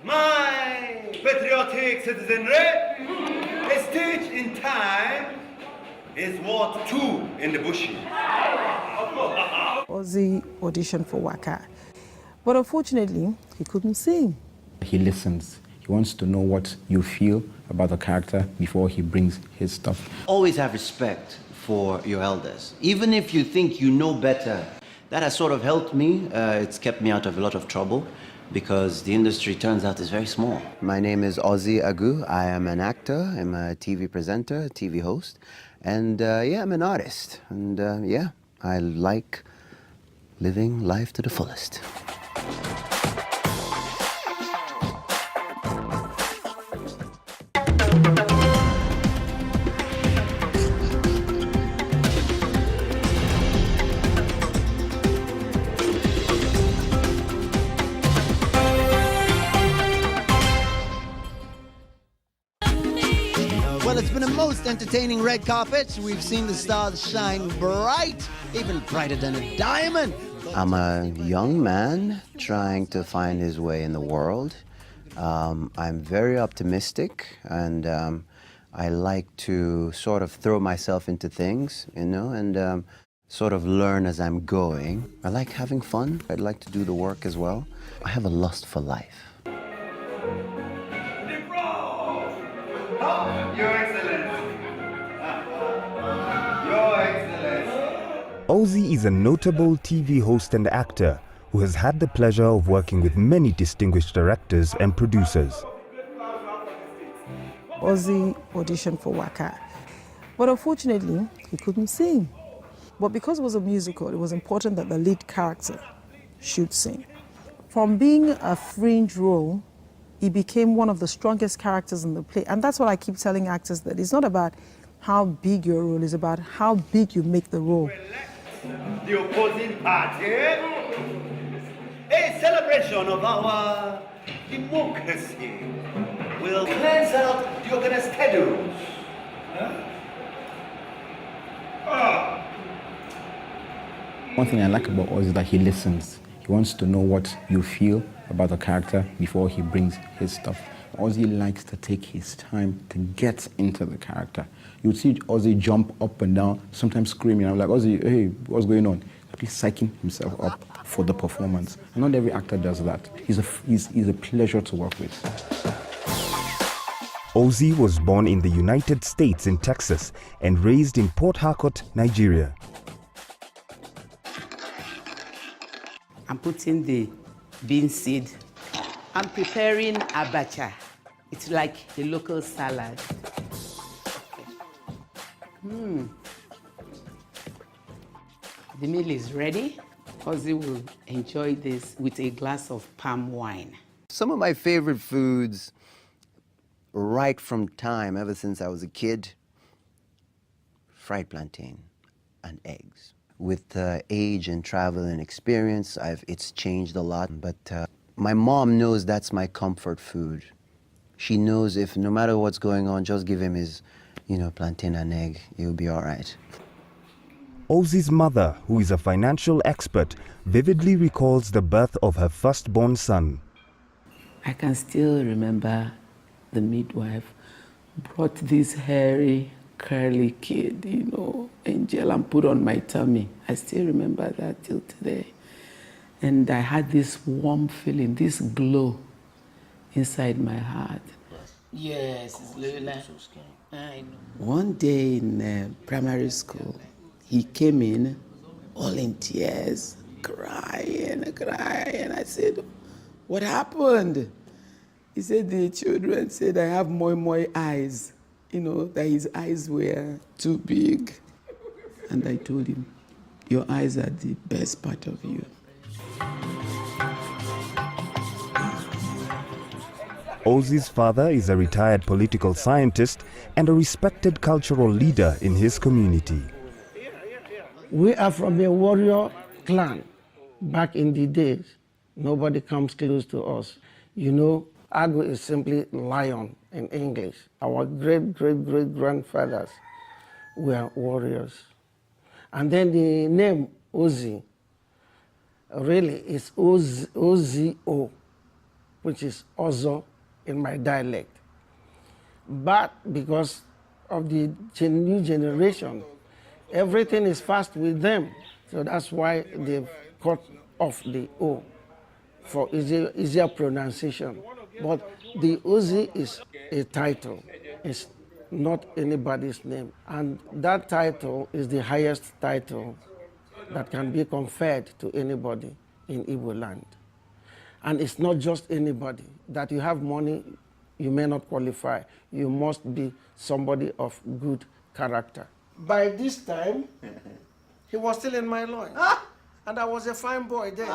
My patriotic citizenry, a stitch in time is worth two in the bushes. Ozzy auditioned for Waka, but unfortunately, he couldn't sing. He listens. He wants to know what you feel about the character before he brings his stuff. Always have respect for your elders. Even if you think you know better, that has sort of helped me. It's kept me out of a lot of trouble because the industry turns out is very small. My name is Ozzy Agu. I am an actor. I'm a TV presenter, a TV host. And yeah, I'm an artist. And yeah, I like living life to the fullest. Well, it's been a most entertaining red carpet. We've seen the stars shine bright, even brighter than a diamond. I'm a young man trying to find his way in the world. I'm very optimistic, and I like to sort of throw myself into things, you know, and sort of learn as I'm going. I like having fun. I'd like to do the work as well. I have a lust for life. Your Excellency. Your Excellency. Ozzy is a notable TV host and actor who has had the pleasure of working with many distinguished directors and producers. Ozzy auditioned for Waka, but unfortunately, he couldn't sing. But because it was a musical, it was important that the lead character should sing. From being a fringe role, he became one of the strongest characters in the play. And that's what I keep telling actors, that it's not about how big your role is, about how big you make the role. The opposing party, a celebration of our democracy, will cleanse out the organized schedules. One thing I like about Ozzy is that he listens. He wants to know what you feel about the character before he brings his stuff. Ozzy likes to take his time to get into the character. You would see Ozzy jump up and down, sometimes screaming. I'm like, Ozzy, hey, what's going on? He's psyching himself up for the performance. And not every actor does that. He's a pleasure to work with. Ozzy was born in the United States in Texas and raised in Port Harcourt, Nigeria. I'm putting the bean seed. I'm preparing abacha. It's like the local salad. The meal is ready. Ozzy will enjoy this with a glass of palm wine. Some of my favorite foods, right from time, ever since I was a kid, fried plantain and eggs. With age and travel and experience, it's changed a lot. But my mom knows that's my comfort food. She knows if no matter what's going on, just give him his, plantain and egg. He'll be all right. Ozzy's mother, who is a financial expert, vividly recalls the birth of her firstborn son. I can still remember the midwife brought this hairy, curly kid, Angel, and put on my tummy. I still remember that till today. And I had this warm feeling, this glow inside my heart. Yes, it's Lola. I know. One day in primary school, he came in all in tears, crying. I said, what happened? He said, the children said I have moi eyes. That his eyes were too big. And I told him, your eyes are the best part of you. Ozzy's father is a retired political scientist and a respected cultural leader in his community. We are from a warrior clan. Back in the days, nobody comes close to us. Agu is simply lion in English. Our great-great-great-grandfathers were warriors. And then the name Ozzy really is Ozzy O. which is Ozo in my dialect. But because of the new generation, everything is fast with them. So that's why they've cut off the O for easier pronunciation. But the Ozzy is a title. It's not anybody's name. And that title is the highest title that can be conferred to anybody in Igbo land. And it's not just anybody. That you have money, you may not qualify. You must be somebody of good character. By this time, he was still in my loin. And I was a fine boy then.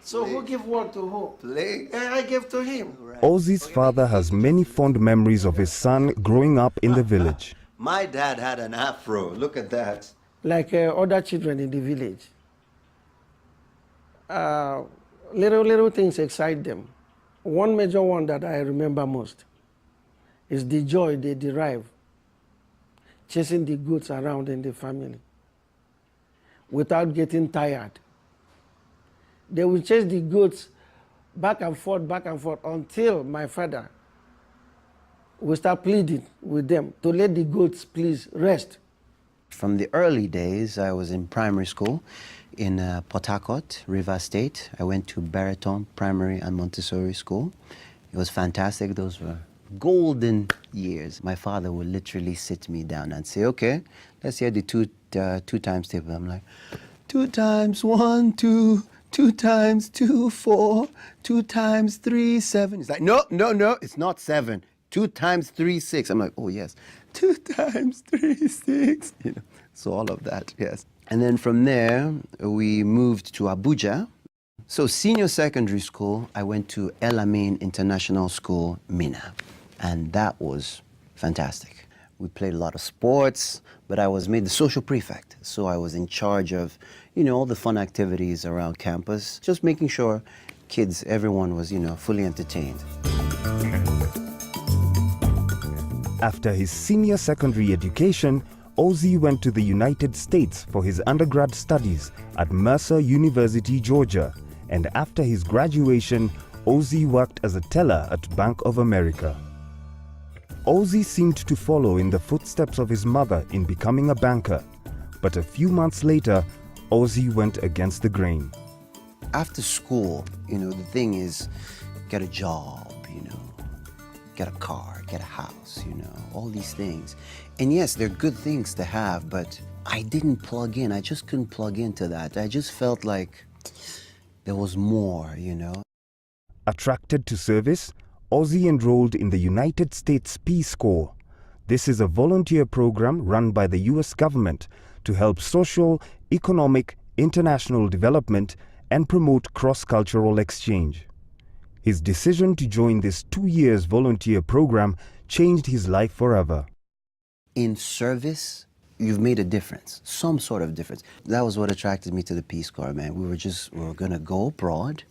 So who give what to who? Please. And I gave to him. Ozzy's father has many fond memories of his son growing up in the village. My dad had an afro. Look at that. Like other children in the village. Little things excite them. One major one that I remember most is the joy they derive chasing the goats around in the family without getting tired. They will chase the goats back and forth until my father will start pleading with them to let the goats please rest. From the early days, I was in primary school in Port Harcourt, River State. I went to Baraton Primary and Montessori School. It was fantastic. Those were golden years. My father would literally sit me down and say, okay, let's hear the two times table. I'm like, 2 times 1, 2, 2 times 2, 4, 2 times 3, 7. He's like, no, it's not 7. 2 times 3, 6. I'm like, oh yes, 2 times 3, 6. You know, so all of that, yes. And then from there, we moved to Abuja. So senior secondary school, I went to El Amin International School, Mina. And that was fantastic. We played a lot of sports, but I was made the social prefect. So I was in charge of, you know, all the fun activities around campus, just making sure kids, everyone was, you know, fully entertained. After his senior secondary education, Ozzy went to the United States for his undergrad studies at Mercer University, Georgia. And after his graduation, Ozzy worked as a teller at Bank of America. Ozzy seemed to follow in the footsteps of his mother in becoming a banker. But a few months later, Ozzy went against the grain. After school, you know, the thing is, get a job, you know, get a car, get a house, you know, all these things. And yes, they're good things to have, but I didn't plug in. I just couldn't plug into that. I just felt like there was more, you know. Attracted to service, Ozzy enrolled in the United States Peace Corps. This is a volunteer program run by the US government to help social, economic, international development and promote cross-cultural exchange. His decision to join this 2 years volunteer program changed his life forever. In service, you've made a difference, some sort of difference. That was what attracted me to the Peace Corps, man. We were gonna go abroad.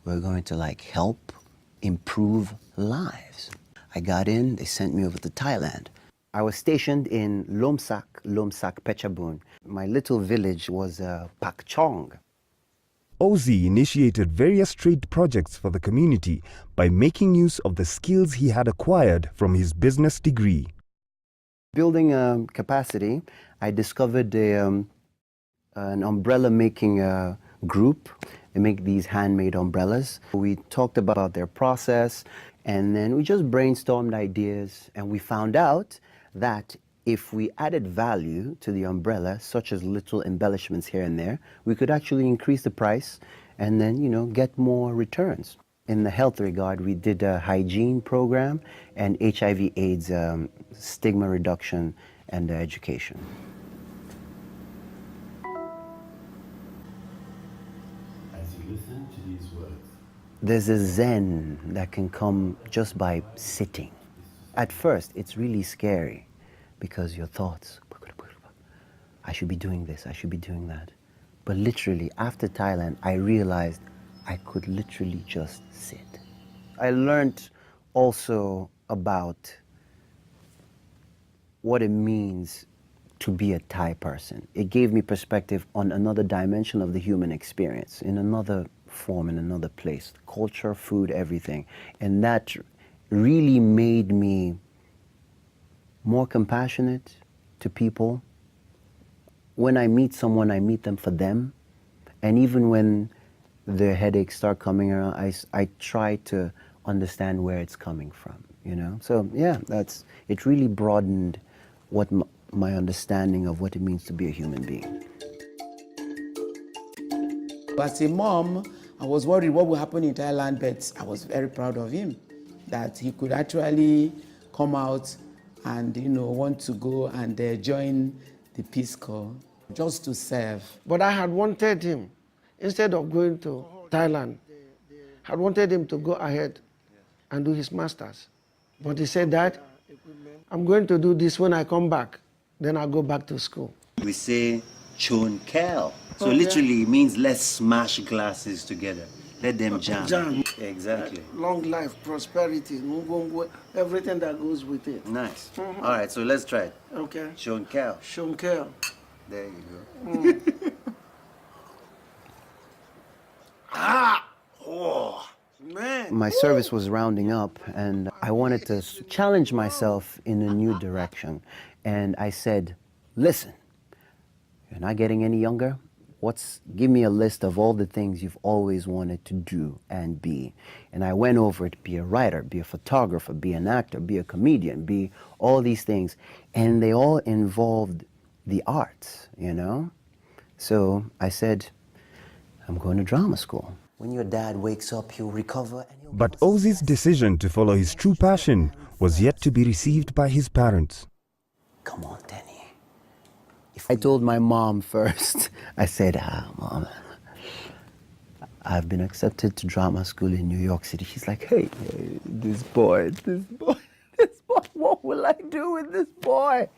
We were going to like help improve lives. I got in, they sent me over to Thailand. I was stationed in Lomsak, Pechabun. My little village was Pak Chong. Ozzy initiated various trade projects for the community by making use of the skills he had acquired from his business degree. Building capacity, I discovered an umbrella making group. They make these handmade umbrellas. We talked about their process, and then we just brainstormed ideas, and we found out that if we added value to the umbrella, such as little embellishments here and there, we could actually increase the price and then, you know, get more returns. In the health regard, we did a hygiene program and HIV/AIDS stigma reduction and education. As you listen to these words, There's a zen that can come just by sitting. At first, it's really scary because your thoughts, I should be doing this, I should be doing that. But literally, after Thailand, I realized I could literally just sit. I learned also about what it means to be a Thai person. It gave me perspective on another dimension of the human experience, in another form in another place. Culture, food, everything. And that really made me more compassionate to people. When I meet someone, I meet them for them. And even when their headaches start coming around, I try to understand where it's coming from, you know? So yeah, it really broadened what my understanding of what it means to be a human being. As a mom, I was worried what would happen in Thailand, but I was very proud of him, that he could actually come out and, want to go and join the Peace Corps just to serve. But I had wanted him, instead of going to Thailand, I wanted him to go ahead and do his master's. But he said, Dad, I'm going to do this when I come back. Then I'll go back to school. We say chon kel. So Okay. literally it means let's smash glasses together. Let them jam. Jam. Exactly. Long life, prosperity, everything that goes with it. Nice. All right, so let's try it. Okay. Chon kel. Shonkel. There you go. Man. My service was rounding up, and I wanted to challenge myself in a new direction. And I said, listen, you're not getting any younger. Give me a list of all the things you've always wanted to do and be. And I went over it, be a writer, be a photographer, be an actor, be a comedian, be all these things. And they all involved the arts, you know? So I said, I'm going to drama school. When your dad wakes up, he'll recover. And But Ozzy's decision to follow his true passion was yet to be received by his parents. Come on, Denny. I told my mom first. I said, Mom, I've been accepted to drama school in New York City. She's like, hey, this boy, what will I do with this boy?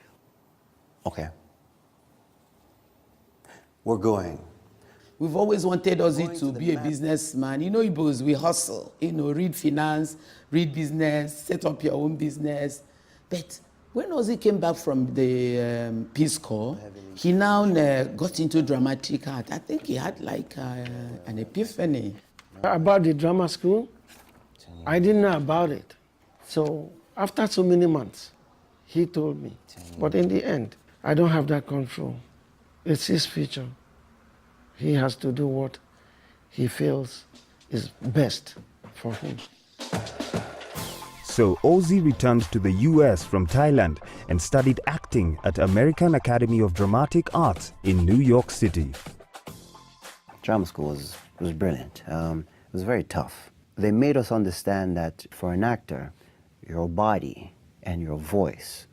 Okay. We're going. We've always wanted Ozzy to be a businessman. Igbos, we hustle. Read finance, read business, set up your own business. But when Ozzy came back from the Peace Corps, he now got into dramatic art. I think he had like an epiphany. About the drama school, I didn't know about it. So after so many months, he told me. But in the end, I don't have that control. It's his future. He has to do what he feels is best for him. So Ozzy returned to the US from Thailand and studied acting at American Academy of Dramatic Arts in New York City. Drama school was brilliant. It was very tough. They made us understand that for an actor, your body and your voice,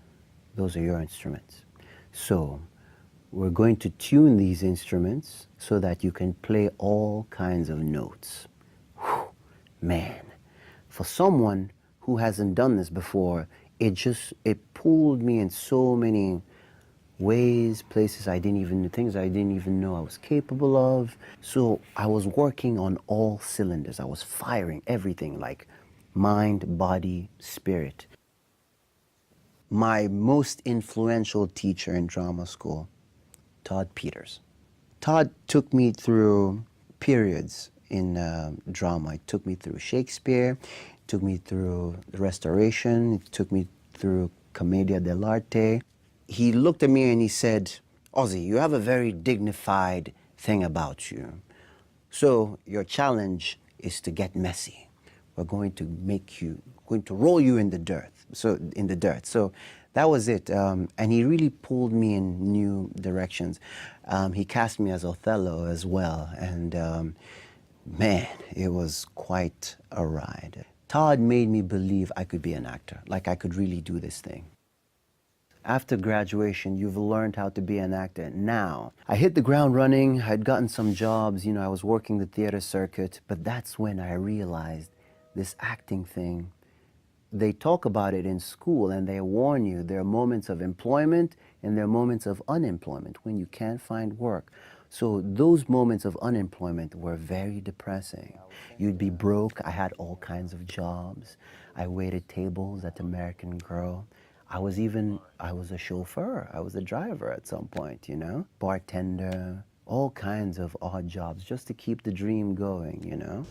those are your instruments. So we're going to tune these instruments so that you can play all kinds of notes. Whew, man, for someone who hasn't done this before, it pulled me in so many ways, places things I didn't even know I was capable of. So I was working on all cylinders. I was firing everything, like mind, body, spirit. My most influential teacher in drama school, Todd Peters. Todd took me through periods in drama. He took me through Shakespeare, took me through the Restoration, he took me through Commedia dell'arte. He looked at me and he said, Ozzy, you have a very dignified thing about you. So your challenge is to get messy. We're going to roll you in the dirt. So that was it. And he really pulled me in new directions. He cast me as Othello as well. And man, it was quite a ride. Todd made me believe I could be an actor, like I could really do this thing. After graduation, you've learned how to be an actor. Now, I hit the ground running. I'd gotten some jobs. I was working the theater circuit. But that's when I realized this acting thing, they talk about it in school and they warn you there are moments of employment and there are moments of unemployment when you can't find work. So those moments of unemployment were very depressing. You'd be broke. I had all kinds of jobs. I waited tables at American Girl. I was a chauffeur. I was a driver at some point, bartender, all kinds of odd jobs just to keep the dream going, you know?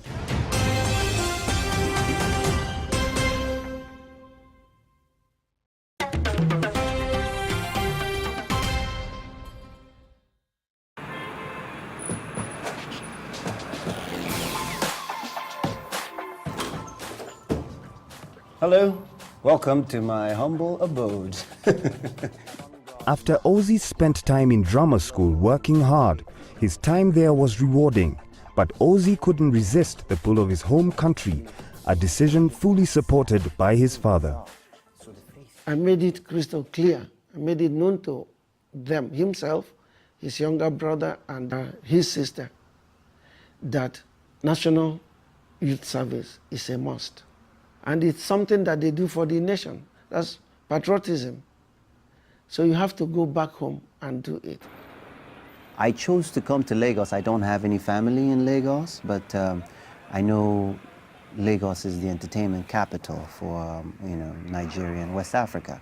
Hello, welcome to my humble abode. After Ozzy spent time in drama school working hard, his time there was rewarding. But Ozzy couldn't resist the pull of his home country, a decision fully supported by his father. I made it crystal clear. I made it known to them, himself, his younger brother, and his sister, that National Youth Service is a must. And it's something that they do for the nation. That's patriotism. So you have to go back home and do it. I chose to come to Lagos. I don't have any family in Lagos, but I know Lagos is the entertainment capital for Nigeria and West Africa.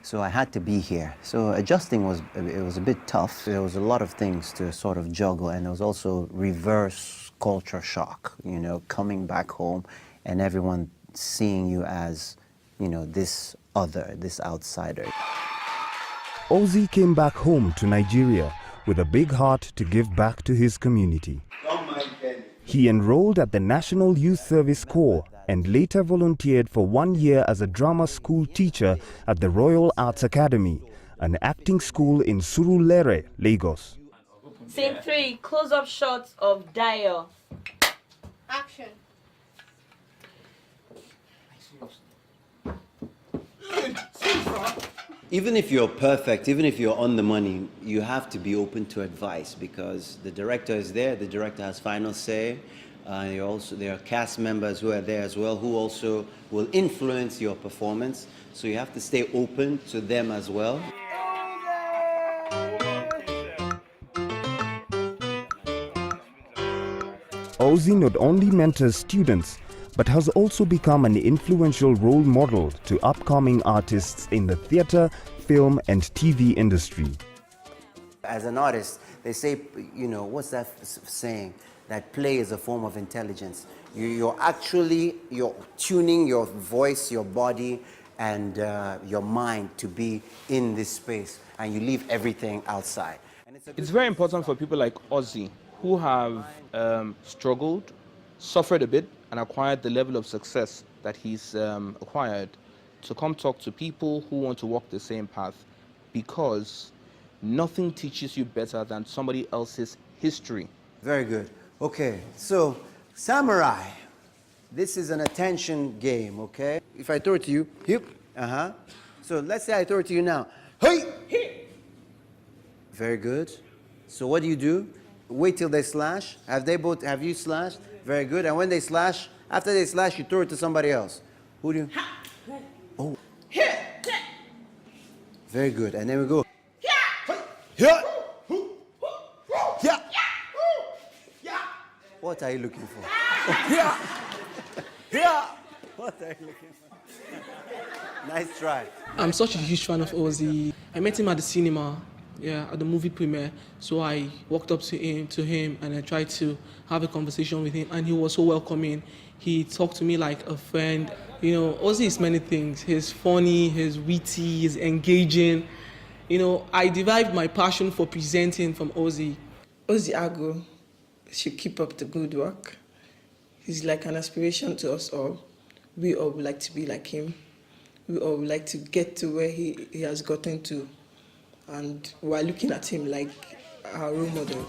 So I had to be here. So adjusting was a bit tough. There was a lot of things to sort of juggle, and there was also reverse culture shock, coming back home and everyone seeing you as, this other, this outsider. Ozzy came back home to Nigeria with a big heart to give back to his community. He enrolled at the National Youth Service Corps and later volunteered for 1 year as a drama school teacher at the Royal Arts Academy, an acting school in Surulere, Lagos. Scene 3, close-up shots of Dio. Action. Even if you're perfect, even if you're on the money, you have to be open to advice, because the director is there, the director has final say. There are cast members who are there as well, who also will influence your performance. So you have to stay open to them as well. Ozzy not only mentors students, but has also become an influential role model to upcoming artists in the theatre, film and TV industry. As an artist, they say, what's that saying? That play is a form of intelligence. You're tuning your voice, your body, and your mind to be in this space, and you leave everything outside. And it's very important for people like Ozzy, who have struggled, suffered a bit, and acquired the level of success that he's acquired, to come talk to people who want to walk the same path, because nothing teaches you better than somebody else's history. Very good. Okay, so samurai, this is an attention game, okay? If I throw it to you, hip, So let's say I throw it to you now. Hey! Very good. So what do? Wait till they slash. Have you slashed? Very good. And when they slash, after they slash, you throw it to somebody else. Who do you? Oh. Very good. And then we go. What are you looking for? What are you looking for? Nice try. I'm such a huge fan of Ozzy. I met him at the cinema. At the movie premiere. So I walked up to him and I tried to have a conversation with him, and he was so welcoming. He talked to me like a friend. Ozzy is many things. He's funny, he's witty, he's engaging. I derived my passion for presenting from Ozzy. Ozzy Agu should keep up the good work. He's like an inspiration to us all. We all would like to be like him. We all would like to get to where he has gotten to. And we're looking at him like our role model.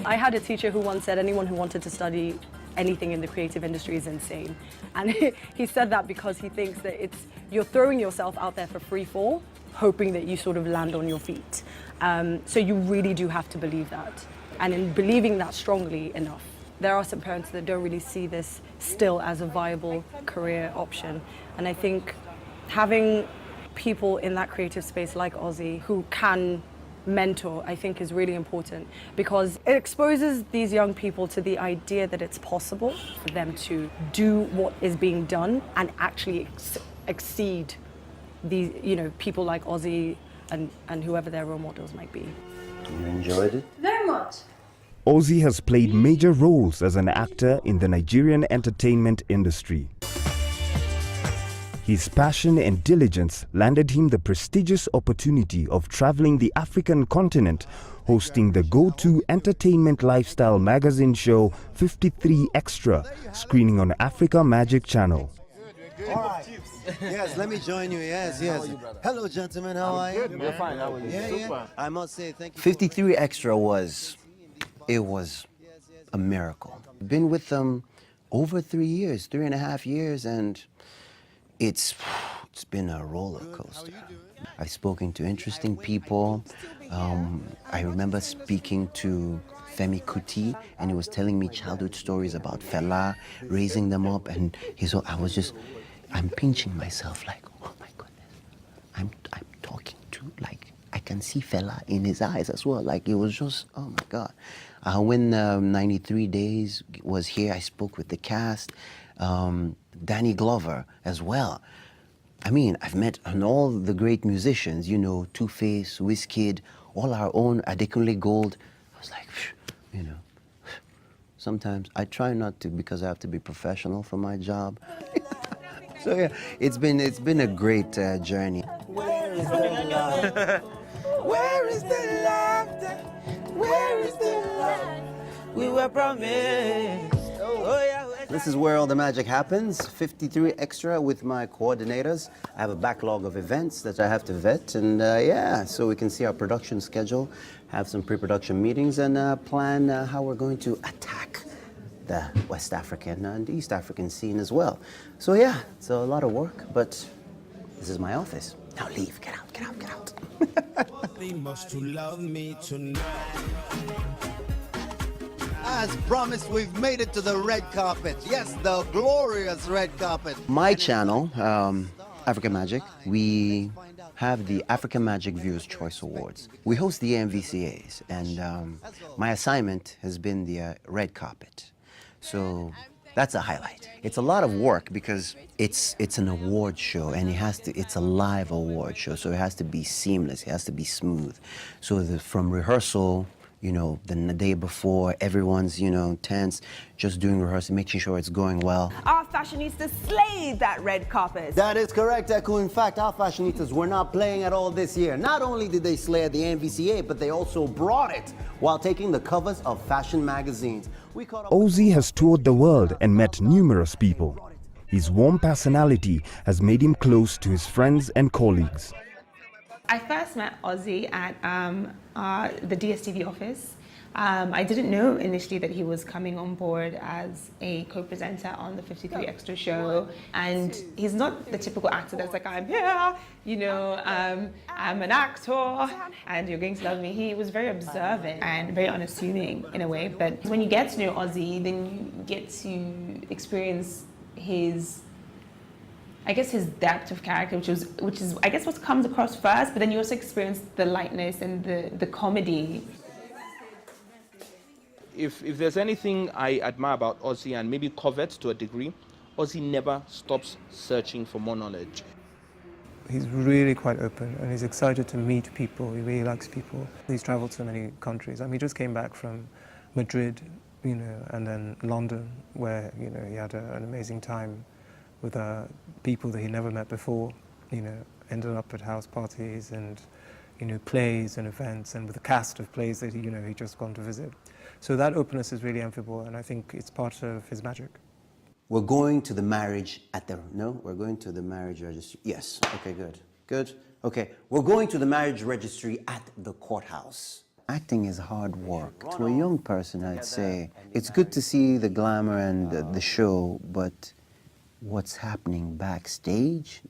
I had a teacher who once said anyone who wanted to study anything in the creative industry is insane. And he said that because he thinks that you're throwing yourself out there for free fall, hoping that you sort of land on your feet. So you really do have to believe that. And in believing that strongly enough, there are some parents that don't really see this still as a viable career option. And I think having people in that creative space like Ozzy who can mentor, I think is really important, because it exposes these young people to the idea that it's possible for them to do what is being done and actually exceed these, people like Ozzy and whoever their role models might be. You enjoyed it? Very much. Ozzy has played major roles as an actor in the Nigerian entertainment industry. His passion and diligence landed him the prestigious opportunity of traveling the African continent, hosting the go-to entertainment lifestyle magazine show 53 Extra, screening on Africa Magic Channel. All right. Yes, let me join you. Yes, yes. Hello, gentlemen. How are you? We're fine. How are you? Yeah. I must say thank you. 53 Extra was a miracle. Been with them over 3 years, 3.5 years, and it's been a roller coaster. I've spoken to interesting people. I remember speaking to Femi Kuti, and he was telling me childhood stories about Fela, raising them up, and I'm pinching myself like, oh my goodness, I'm talking to, like, I can see Fela in his eyes as well. Like, it was just, oh my God. When 93 Days was here, I spoke with the cast, Danny Glover as well. I mean, I've met all the great musicians, you know, Two-Face, Wizkid, all our own, Adekunle Gold. I was like, you know, sometimes I try not to because I have to be professional for my job. So yeah, it's been a great journey. Where is the love? Where is the laughter? Where is the love we were promised? Oh yeah. This is where all the magic happens. 53 Extra with my coordinators. I have a backlog of events that I have to vet, and yeah, so we can see our production schedule, have some pre-production meetings, and plan how we're going to attack the West African and East African scene as well. So yeah, it's a lot of work, but this is my office. Now leave, get out, get out, get out. They must to love me tonight. As promised, we've made it to the red carpet. Yes, the glorious red carpet. My channel, Africa Magic, we have the Africa Magic Viewers Choice Awards. We host the AMVCAs, and my assignment has been the red carpet. So that's a highlight. It's a lot of work because it's an award show, and it's a live award show, so it has to be seamless, it has to be smooth. So from rehearsal, you know, the day before, everyone's, you know, tense, just doing rehearsal, making sure it's going well. Our fashionistas slayed that red carpet. That is correct, Eku. In fact, our fashionistas were not playing at all this year. Not only did they slay at the NVCA, but they also brought it while taking the covers of fashion magazines. Ozzy has toured the world and met numerous people. His warm personality has made him close to his friends and colleagues. I first met Ozzy at the DSTV office. I didn't know initially that he was coming on board as a co-presenter on the 53 Extra show. And he's not the typical actor that's like, I'm here, you know, I'm an actor and you're going to love me. He was very observant and very unassuming in a way. But when you get to know Ozzy, then you get to experience his depth of character, which is I guess what comes across first, but then you also experience the lightness and the comedy. If there's anything I admire about Ozzy and maybe covet to a degree, Ozzy never stops searching for more knowledge. He's really quite open and he's excited to meet people. He really likes people. He's traveled to many countries. I mean, he just came back from Madrid, you know, and then London, where, you know, he had an amazing time with people that he never met before, you know, ended up at house parties and, you know, plays and events, and with a cast of plays that he just gone to visit. So that openness is really enviable, and I think it's part of his magic. We're going to the marriage we're going to the marriage registry. Yes, okay, good. Okay, we're going to the marriage registry at the courthouse. Acting is hard work. To a young person, I'd say, it's good to see the glamour and the show, but what's happening backstage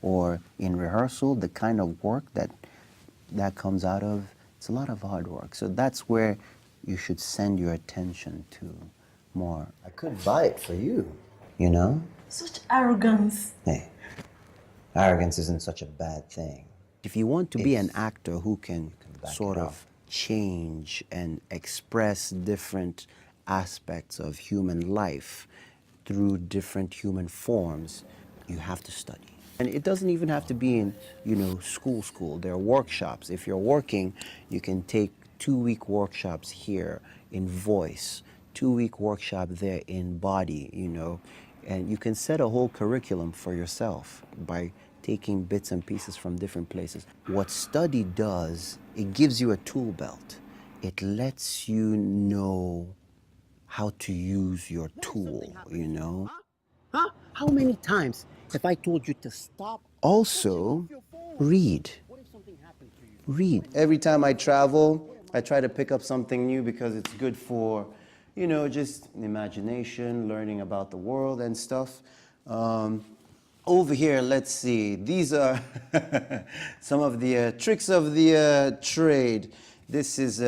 or in rehearsal, the kind of work that comes out of, it's a lot of hard work. So that's where you should send your attention to more. I could buy it for you, you know? Such arrogance. Hey, arrogance isn't such a bad thing. If you want to be an actor who can sort of change and express different aspects of human life through different human forms, you have to study. And it doesn't even have to be in, school. There are workshops. If you're working, you can take 2-week workshops here in voice, 2-week workshop there in body, and you can set a whole curriculum for yourself by taking bits and pieces from different places. What study does, it gives you a tool belt. It lets you know how to use your tool, Huh? How many times have I told you to stop? Also, read. Read. Every time I travel, I try to pick up something new because it's good for, just imagination, learning about the world and stuff. Over here, let's see. These are some of the tricks of the trade. This is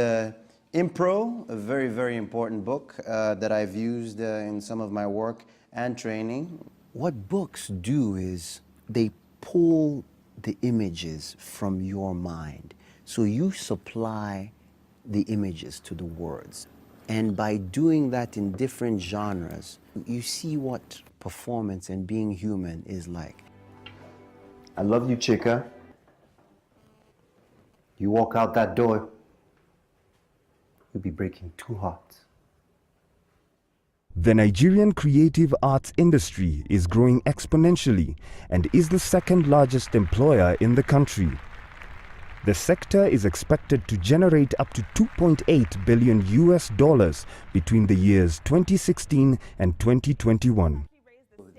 Impro, a very, very important book that I've used in some of my work and training. What books do is they pull the images from your mind. So you supply the images to the words. And by doing that in different genres, you see what performance and being human is like. I love you, Chica. You walk out that door, you'll be breaking 2 hearts. The Nigerian creative arts industry is growing exponentially and is the second largest employer in the country. The sector is expected to generate up to $2.8 billion between the years 2016 and 2021.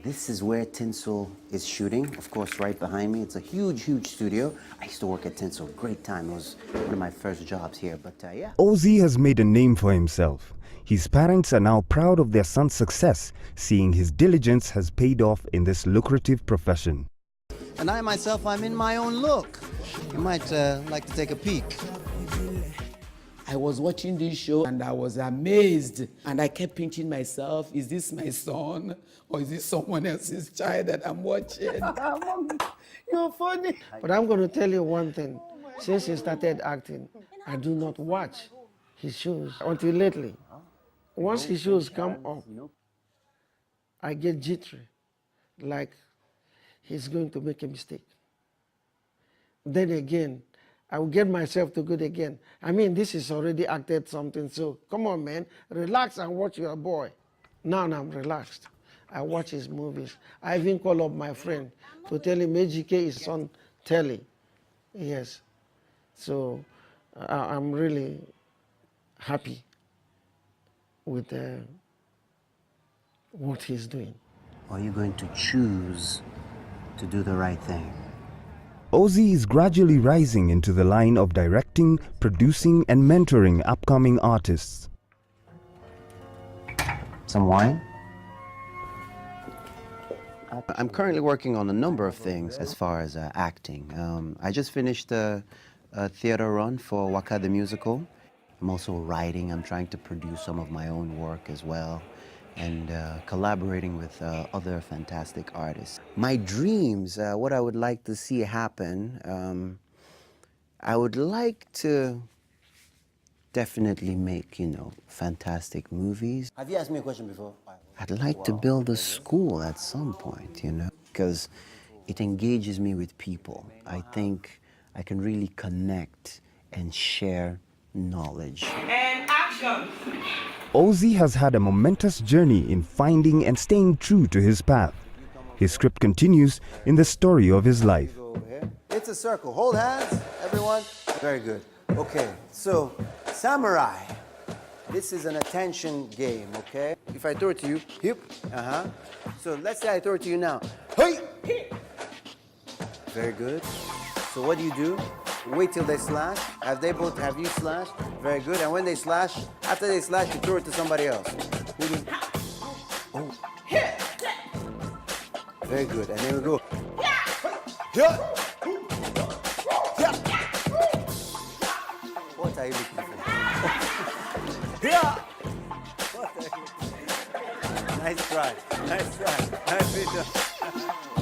This is where Tinsel is shooting. Of course, right behind me, it's a huge, huge studio. I used to work at Tinsel, great time. It was one of my first jobs here, but yeah. Ozzy has made a name for himself. His parents are now proud of their son's success, seeing his diligence has paid off in this lucrative profession. And I myself, I'm in my own look. You might like to take a peek. I was watching this show and I was amazed. And I kept pinching myself, is this my son? Or is this someone else's child that I'm watching? You're funny. But I'm going to tell you one thing. Since he started acting, I do not watch his shows until lately. Once his shows come up, I get jittery, like he's going to make a mistake. Then again, I will get myself to good again. I mean, this is already acted something, so come on, man, relax and watch your boy. Now I'm relaxed. I watch his movies. I even call up my friend to tell him AGK is on telly. Yes. So I'm really happy with what he's doing. Are you going to choose to do the right thing? Ozzy is gradually rising into the line of directing, producing, and mentoring upcoming artists. Some wine? I'm currently working on a number of things as far as acting. I just finished a theater run for Waka the Musical. I'm also writing. I'm trying to produce some of my own work as well, and collaborating with other fantastic artists. My dreams, what I would like to see happen, I would like to definitely make, fantastic movies. Have you asked me a question before? I'd like to build a school at some point, because it engages me with people. I think I can really connect and share knowledge. And action! Ozzy has had a momentous journey in finding and staying true to his path. His script continues in the story of his life. It's a circle. Hold hands, everyone. Very good. Okay, so samurai. This is an attention game, okay? If I throw it to you, hip, So let's say I throw it to you now. Hey! Very good. So what do? Wait till they slash. Have you slashed? Very good. And when they slash, after they slash, you throw it to somebody else. Oh. Very good. And then we go. What are you looking for? Nice try. Nice try. Nice try.